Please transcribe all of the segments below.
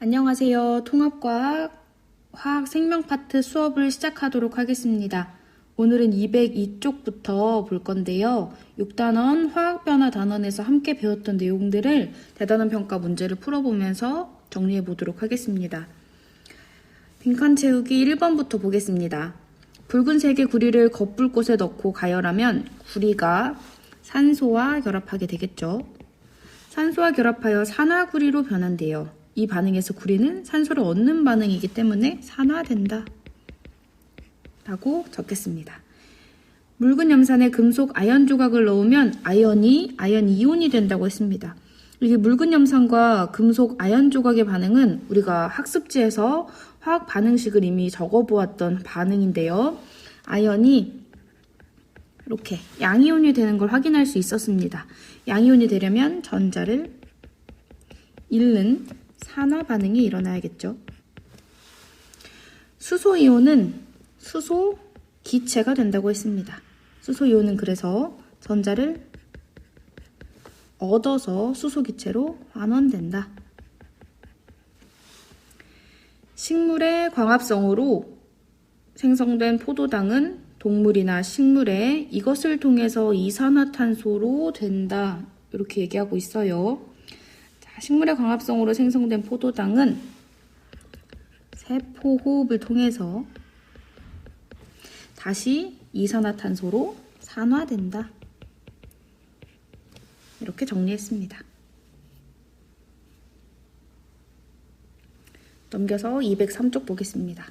안녕하세요. 통합과학 화학 생명 파트 수업을 시작하도록 하겠습니다. 오늘은 202쪽부터 볼 건데요. 6단원 화학변화 단원에서 함께 배웠던 내용들을 대단원 평가 문제를 풀어보면서 정리해 보도록 하겠습니다. 빈칸 채우기 1번부터 보겠습니다. 붉은색의 구리를 겉불꽃에 넣고 가열하면 구리가 산소와 결합하게 되겠죠. 산소와 결합하여 산화구리로 변한대요. 이 반응에서 구리는 산소를 얻는 반응이기 때문에 산화된다 라고 적겠습니다. 묽은 염산에 금속 아연 조각을 넣으면 아연 이온이 된다고 했습니다. 이게 묽은 염산과 금속 아연 조각의 반응은 우리가 학습지에서 화학 반응식을 이미 적어보았던 반응인데요. 아연이 이렇게 양이온이 되는 걸 확인할 수 있었습니다. 양이온이 되려면 전자를 잃는 산화 반응이 일어나야겠죠. 수소이온은 수소 기체가 된다고 했습니다. 수소이온은 그래서 전자를 얻어서 수소 기체로 환원된다. 식물의 광합성으로 생성된 포도당은 동물이나 식물에 이것을 통해서 이산화탄소로 된다. 이렇게 얘기하고 있어요. 식물의 광합성으로 생성된 포도당은 세포 호흡을 통해서 다시 이산화탄소로 산화된다. 이렇게 정리했습니다. 넘겨서 203쪽 보겠습니다.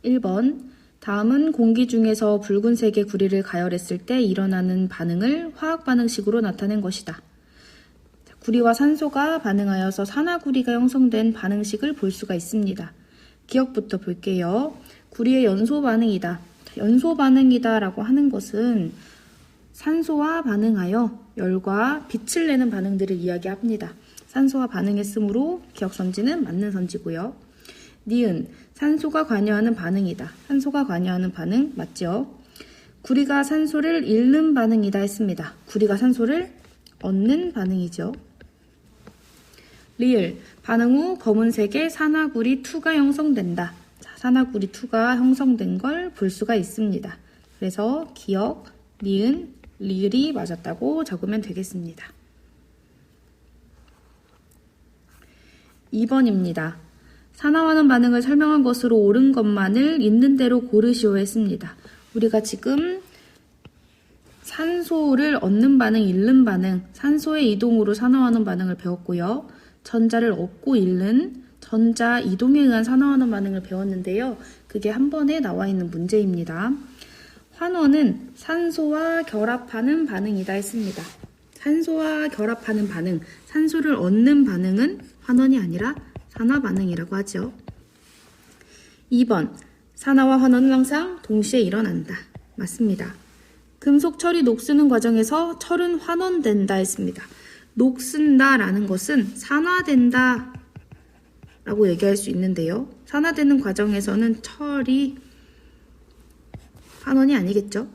1번 다음은 공기 중에서 붉은색의 구리를 가열했을 때 일어나는 반응을 화학 반응식으로 나타낸 것이다. 구리와 산소가 반응하여서 산화구리가 형성된 반응식을 볼 수가 있습니다. 기억부터 볼게요. 구리의 연소 반응이다. 연소 반응이다 라고 하는 것은 산소와 반응하여 열과 빛을 내는 반응들을 이야기합니다. 산소와 반응했으므로 기억선지는 맞는 선지고요. 니은, 산소가 관여하는 반응이다. 산소가 관여하는 반응 맞죠? 구리가 산소를 잃는 반응이다 했습니다. 구리가 산소를 얻는 반응이죠. 리을, 반응 후 검은색의 산화구리 2가 형성된다. 자, 산화구리 2가 형성된 걸 볼 수가 있습니다. 그래서 기억, 니은, 리을이 맞았다고 적으면 되겠습니다. 2번입니다. 산화하는 반응을 설명한 것으로 옳은 것만을 있는 대로 고르시오 했습니다. 우리가 지금 산소를 얻는 반응, 잃는 반응, 산소의 이동으로 산화하는 반응을 배웠고요. 전자를 얻고 잃는 전자 이동에 의한 산화하는 반응을 배웠는데요. 그게 한 번에 나와 있는 문제입니다. 환원은 산소와 결합하는 반응이다 했습니다. 산소와 결합하는 반응, 산소를 얻는 반응은 환원이 아니라 산화 반응이라고 하죠. 2번, 산화와 환원은 항상 동시에 일어난다. 맞습니다. 금속 철이 녹쓰는 과정에서 철은 환원된다 했습니다. 녹쓴다 라는 것은 산화된다 라고 얘기할 수 있는데요. 산화되는 과정에서는 철이 환원이 아니겠죠?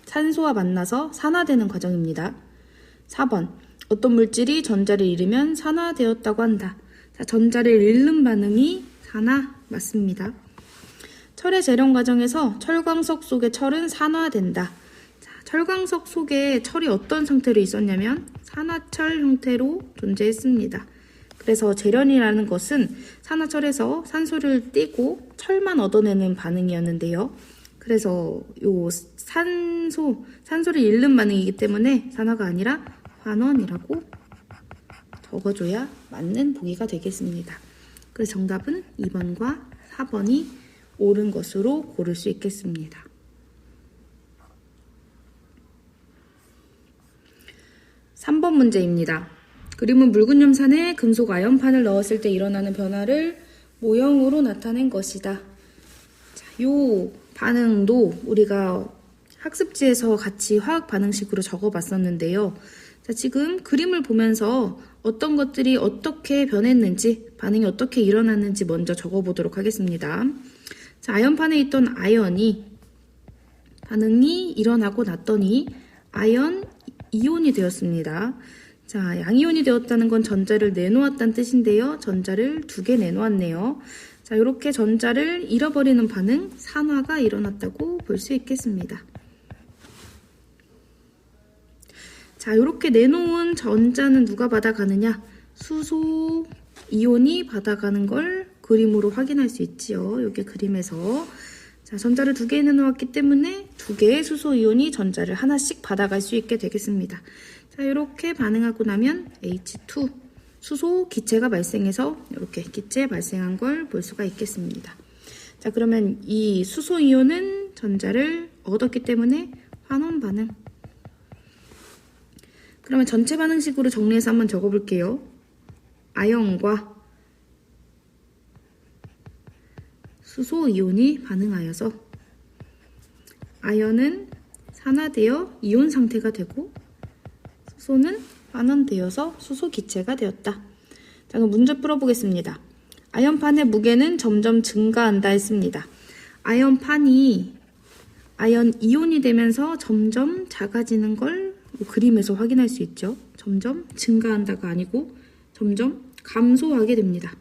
산소와 만나서 산화되는 과정입니다. 4번, 어떤 물질이 전자를 잃으면 산화되었다고 한다. 자, 전자를 잃는 반응이 산화 맞습니다. 철의 재련 과정에서 철광석 속의 철은 산화된다. 자, 철광석 속에 철이 어떤 상태로 있었냐면 산화철 형태로 존재했습니다. 그래서 재련이라는 것은 산화철에서 산소를 띠고 철만 얻어내는 반응이었는데요. 그래서 요 산소를 잃는 반응이기 때문에 산화가 아니라 환원이라고 적어줘야 맞는 보기가 되겠습니다. 그래서 정답은 2번과 4번이 옳은 것으로 고를 수 있겠습니다. 3번 문제입니다. 그림은 묽은 염산에 금속 아연판을 넣었을 때 일어나는 변화를 모형으로 나타낸 것이다. 자, 요 반응도 우리가 학습지에서 같이 화학 반응식으로 적어봤었는데요. 자, 지금 그림을 보면서 어떤 것들이 어떻게 변했는지, 반응이 어떻게 일어났는지 먼저 적어보도록 하겠습니다. 자, 아연판에 있던 아연이 반응이 일어나고 났더니 아연 이온이 되었습니다. 자, 양이온이 되었다는 건 전자를 내놓았다는 뜻인데요. 전자를 2개 내놓았네요. 자, 이렇게 전자를 잃어버리는 반응, 산화가 일어났다고 볼 수 있겠습니다. 자, 이렇게 내놓은 전자는 누가 받아가느냐? 수소 이온이 받아가는 걸 그림으로 확인할 수 있지요. 여기 그림에서. 자, 전자를 2개 내놓았기 때문에 2개의 수소 이온이 전자를 하나씩 받아갈 수 있게 되겠습니다. 자, 이렇게 반응하고 나면 H2 수소 기체가 발생해서 이렇게 기체 발생한 걸 볼 수가 있겠습니다. 자, 그러면 이 수소 이온은 전자를 얻었기 때문에 환원 반응. 그러면 전체 반응식으로 정리해서 한번 적어볼게요. 아연과 수소 이온이 반응하여서 아연은 산화되어 이온 상태가 되고 수소는 환원되어서 수소 기체가 되었다. 자, 그럼 문제 풀어보겠습니다. 아연판의 무게는 점점 증가한다 했습니다. 아연판이 아연 이온이 되면서 점점 작아지는 걸 그림에서 확인할 수 있죠. 점점 증가한다가 아니고 점점 감소하게 됩니다.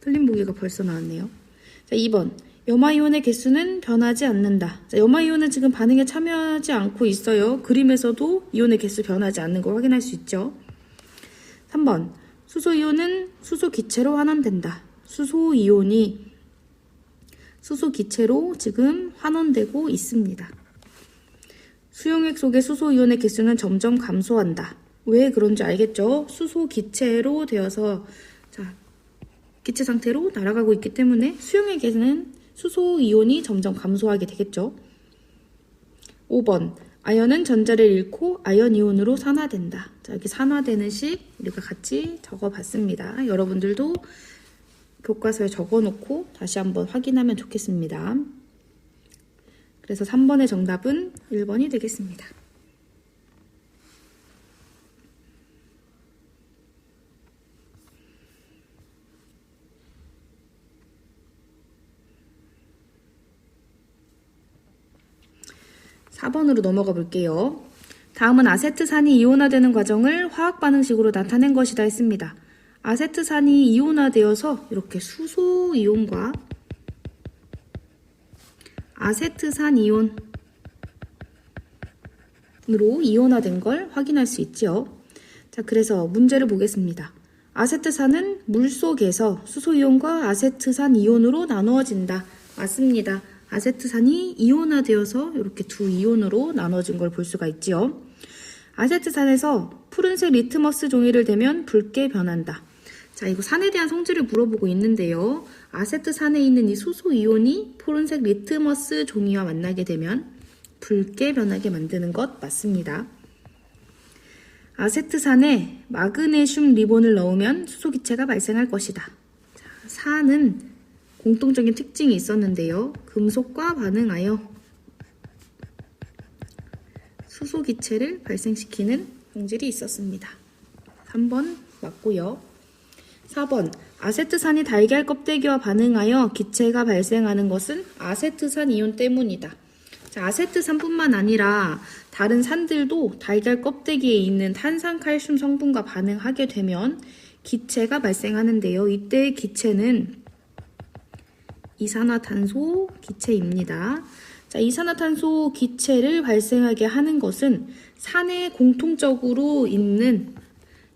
틀린 보기가 벌써 나왔네요. 자, 2번. 염화이온의 개수는 변하지 않는다. 자, 염화이온은 지금 반응에 참여하지 않고 있어요. 그림에서도 이온의 개수 변하지 않는 걸 확인할 수 있죠. 3번. 수소이온은 수소 기체로 환원된다. 수소이온이 수소 기체로 지금 환원되고 있습니다. 수용액 속의 수소이온의 개수는 점점 감소한다. 왜 그런지 알겠죠? 수소 기체로 되어서 자, 기체 상태로 날아가고 있기 때문에 수용액에는 수소이온이 점점 감소하게 되겠죠. 5번. 아연은 전자를 잃고 아연이온으로 산화된다. 자, 여기 산화되는 식 우리가 같이 적어봤습니다. 여러분들도 교과서에 적어놓고 다시 한번 확인하면 좋겠습니다. 그래서 3번의 정답은 1번이 되겠습니다. (4번으로) 넘어가 볼게요. 다음은 아세트산이 이온화되는 과정을 화학 반응식으로 나타낸 것이다 했습니다. 아세트산이 이온화되어서 이렇게 수소 이온과 아세트산 이온으로 이온화된 걸 확인할 수 있죠. 자, 그래서 문제를 보겠습니다. 아세트산은 물속에서 수소 이온과 아세트산 이온으로 나누어진다. 맞습니다. 아세트산이 이온화되어서 이렇게 2 이온으로 나눠진 걸 볼 수가 있지요. 아세트산에서 푸른색 리트머스 종이를 대면 붉게 변한다. 자, 이거 산에 대한 성질을 물어보고 있는데요. 아세트산에 있는 이 수소 이온이 푸른색 리트머스 종이와 만나게 되면 붉게 변하게 만드는 것 맞습니다. 아세트산에 마그네슘 리본을 넣으면 수소 기체가 발생할 것이다. 자, 산은 공통적인 특징이 있었는데요. 금속과 반응하여 수소 기체를 발생시키는 성질이 있었습니다. 3번 맞고요. 4번. 아세트산이 달걀 껍데기와 반응하여 기체가 발생하는 것은 아세트산 이온 때문이다. 자, 아세트산뿐만 아니라 다른 산들도 달걀 껍데기에 있는 탄산칼슘 성분과 반응하게 되면 기체가 발생하는데요. 이때의 기체는 이산화탄소 기체입니다. 자, 이산화탄소 기체를 발생하게 하는 것은 산에 공통적으로 있는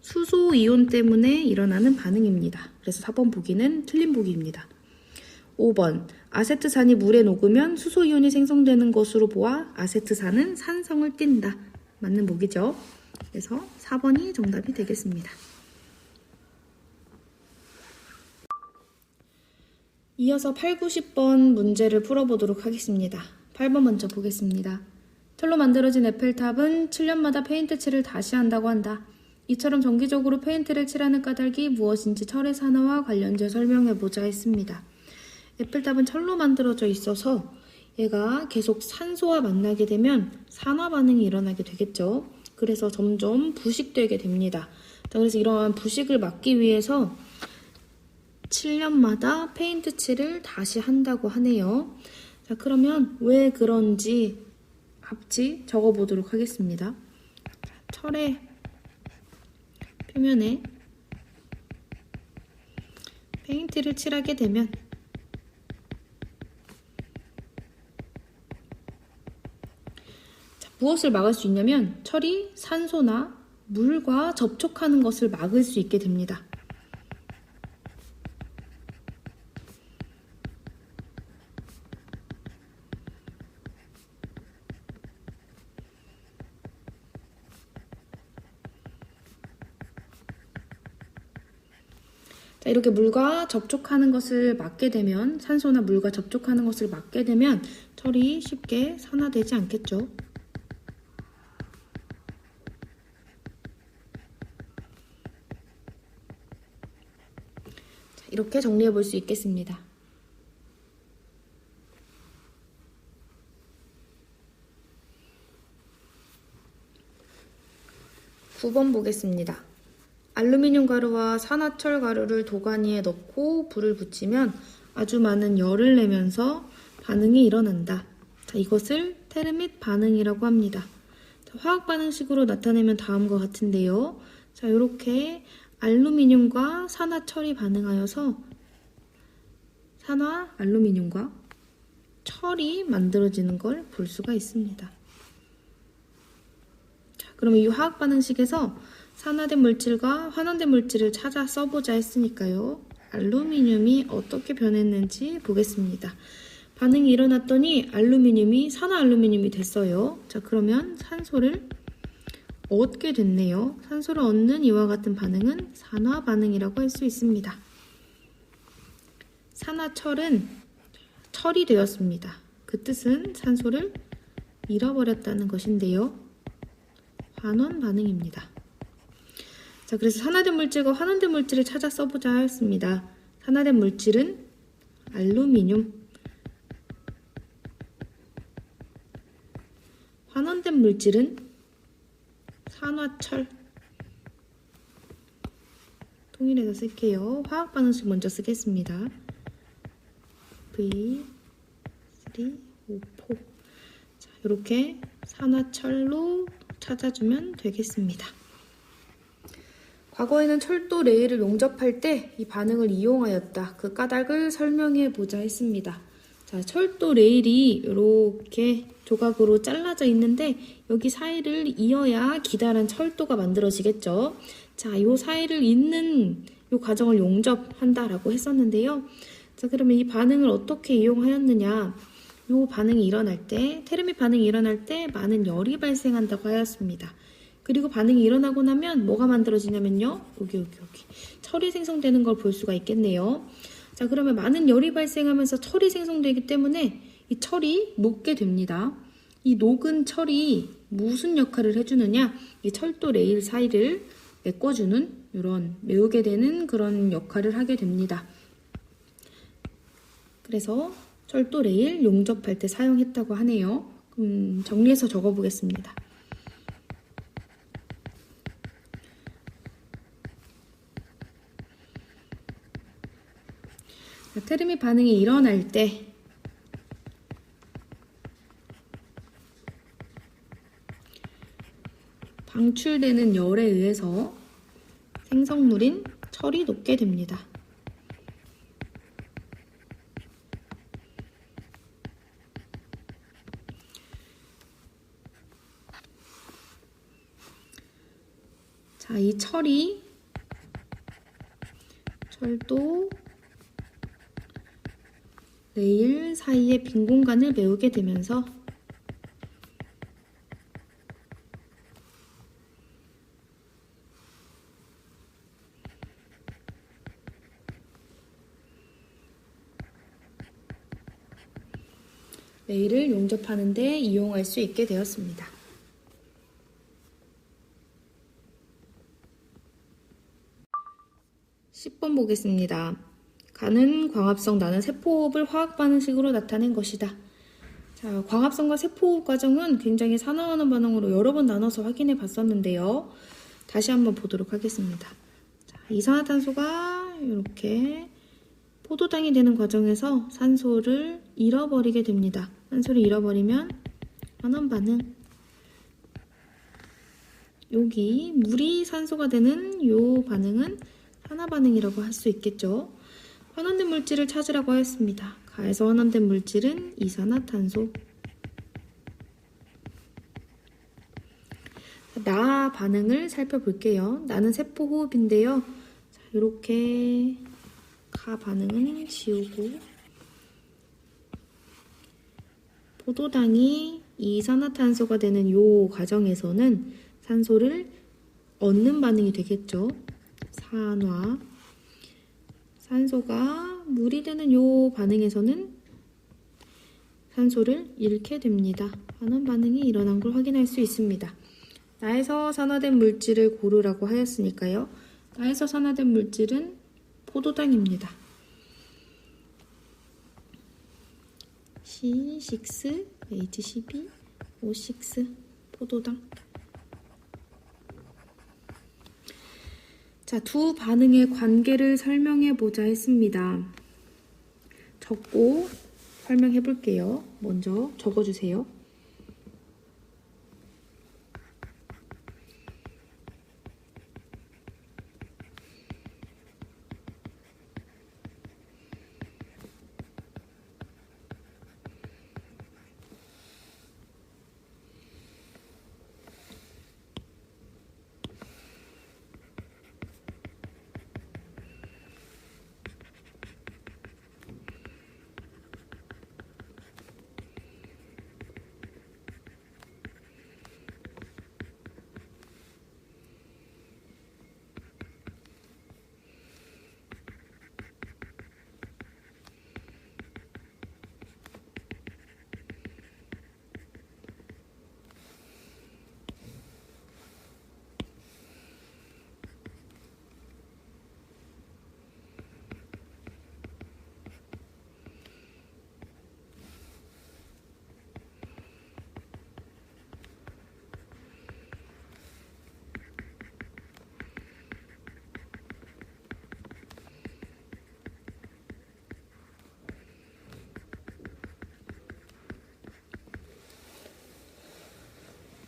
수소 이온 때문에 일어나는 반응입니다. 그래서 4번 보기는 틀린 보기입니다. 5번. 아세트산이 물에 녹으면 수소 이온이 생성되는 것으로 보아 아세트산은 산성을 띈다. 맞는 보기죠. 그래서 4번이 정답이 되겠습니다. 이어서 8, 90번 문제를 풀어보도록 하겠습니다. 8번 먼저 보겠습니다. 철로 만들어진 에펠탑은 7년마다 페인트 칠을 다시 한다고 한다. 이처럼 정기적으로 페인트를 칠하는 까닭이 무엇인지 철의 산화와 관련지어 설명해보자 했습니다. 에펠탑은 철로 만들어져 있어서 얘가 계속 산소와 만나게 되면 산화 반응이 일어나게 되겠죠. 그래서 점점 부식되게 됩니다. 자, 그래서 이러한 부식을 막기 위해서 7년마다 페인트 칠을 다시 한다고 하네요. 자, 그러면 왜 그런지 같이 적어보도록 하겠습니다. 철의 표면에 페인트를 칠하게 되면 무엇을 막을 수 있냐면 철이 산소나 물과 접촉하는 것을 막을 수 있게 됩니다. 자, 이렇게 물과 접촉하는 것을 막게 되면, 산소나 물과 접촉하는 것을 막게 되면 철이 쉽게 산화되지 않겠죠. 자, 이렇게 정리해 볼 수 있겠습니다. (9번) 보겠습니다. 알루미늄 가루와 산화철 가루를 도가니에 넣고 불을 붙이면 아주 많은 열을 내면서 반응이 일어난다. 자, 이것을 테르밋 반응이라고 합니다. 자, 화학 반응식으로 나타내면 다음과 같은데요. 자, 이렇게 알루미늄과 산화철이 반응하여서 산화 알루미늄과 철이 만들어지는 걸 볼 수가 있습니다. 자, 그러면 이 화학 반응식에서 산화된 물질과 환원된 물질을 찾아 써보자 했으니까요. 알루미늄이 어떻게 변했는지 보겠습니다. 반응이 일어났더니 알루미늄이 산화 알루미늄이 됐어요. 자, 그러면 산소를 얻게 됐네요. 산소를 얻는 이와 같은 반응은 산화 반응이라고 할 수 있습니다. 산화철은 철이 되었습니다. 그 뜻은 산소를 잃어버렸다는 것인데요. 환원 반응입니다. 자, 그래서 산화된 물질과 환원된 물질을 찾아 써보자 하였습니다. 산화된 물질은 알루미늄, 환원된 물질은 산화철. 통일해서 쓸게요. 화학 반응식 먼저 쓰겠습니다. V3O4. 자, 이렇게 산화철로 찾아주면 되겠습니다. 과거에는 철도 레일을 용접할 때 이 반응을 이용하였다. 그 까닭을 설명해 보자 했습니다. 자, 철도 레일이 이렇게 조각으로 잘라져 있는데 여기 사이를 이어야 기다란 철도가 만들어지겠죠. 자, 이 사이를 잇는 이 과정을 용접한다라고 했었는데요. 자, 그러면 이 반응을 어떻게 이용하였느냐? 이 반응이 일어날 때, 테르밋 반응이 일어날 때 많은 열이 발생한다고 하였습니다. 그리고 반응이 일어나고 나면 뭐가 만들어지냐면요. 여기. 철이 생성되는 걸 볼 수가 있겠네요. 자, 그러면 많은 열이 발생하면서 철이 생성되기 때문에 이 철이 녹게 됩니다. 이 녹은 철이 무슨 역할을 해주느냐? 이 철도 레일 사이를 메꿔주는 이런 메우게 되는 그런 역할을 하게 됩니다. 그래서 철도 레일 용접할 때 사용했다고 하네요. 정리해서 적어보겠습니다. 테르밋 반응이 일어날 때 방출되는 열에 의해서 생성물인 철이 녹게 됩니다. 자, 이 철이 철도 레일 사이의 빈 공간을 메우게 되면서 레일을 용접하는 데 이용할 수 있게 되었습니다. (10번) 보겠습니다. 가는 광합성 나는 세포호흡을 화학 반응식으로 나타낸 것이다. 자, 광합성과 세포호흡 과정은 굉장히 산화하는 반응으로 여러 번 나눠서 확인해 봤었는데요. 다시 한번 보도록 하겠습니다. 자, 이산화탄소가 이렇게 포도당이 되는 과정에서 산소를 잃어버리게 됩니다. 산소를 잃어버리면 환원 반응. 여기 물이 산소가 되는 요 반응은 산화 반응이라고 할 수 있겠죠. 환원된 물질을 찾으라고 하였습니다. 가에서 환원된 물질은 이산화탄소. 나 반응을 살펴볼게요. 나는 세포 호흡인데요. 자, 이렇게 가 반응은 지우고 포도당이 이산화탄소가 되는 요 과정에서는 산소를 얻는 반응이 되겠죠. 산화. 산소가 물이 되는 요 반응에서는 산소를 잃게 됩니다. 환원 반응이 일어난 걸 확인할 수 있습니다. 나에서 산화된 물질을 고르라고 하였으니까요. 나에서 산화된 물질은 포도당입니다. C6, H12, O6, 포도당. 자, 두 반응의 관계를 설명해 보자 했습니다. 적고 설명해 볼게요. 먼저 적어주세요.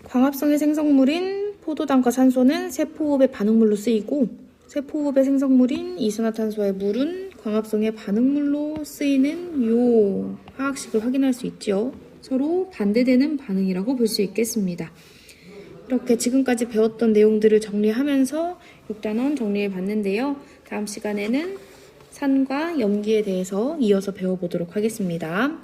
광합성의 생성물인 포도당과 산소는 세포호흡의 반응물로 쓰이고 세포호흡의 생성물인 이산화탄소와 물은 광합성의 반응물로 쓰이는 요 화학식을 확인할 수 있죠. 서로 반대되는 반응이라고 볼 수 있겠습니다. 이렇게 지금까지 배웠던 내용들을 정리하면서 6단원 정리해 봤는데요. 다음 시간에는 산과 염기에 대해서 이어서 배워보도록 하겠습니다.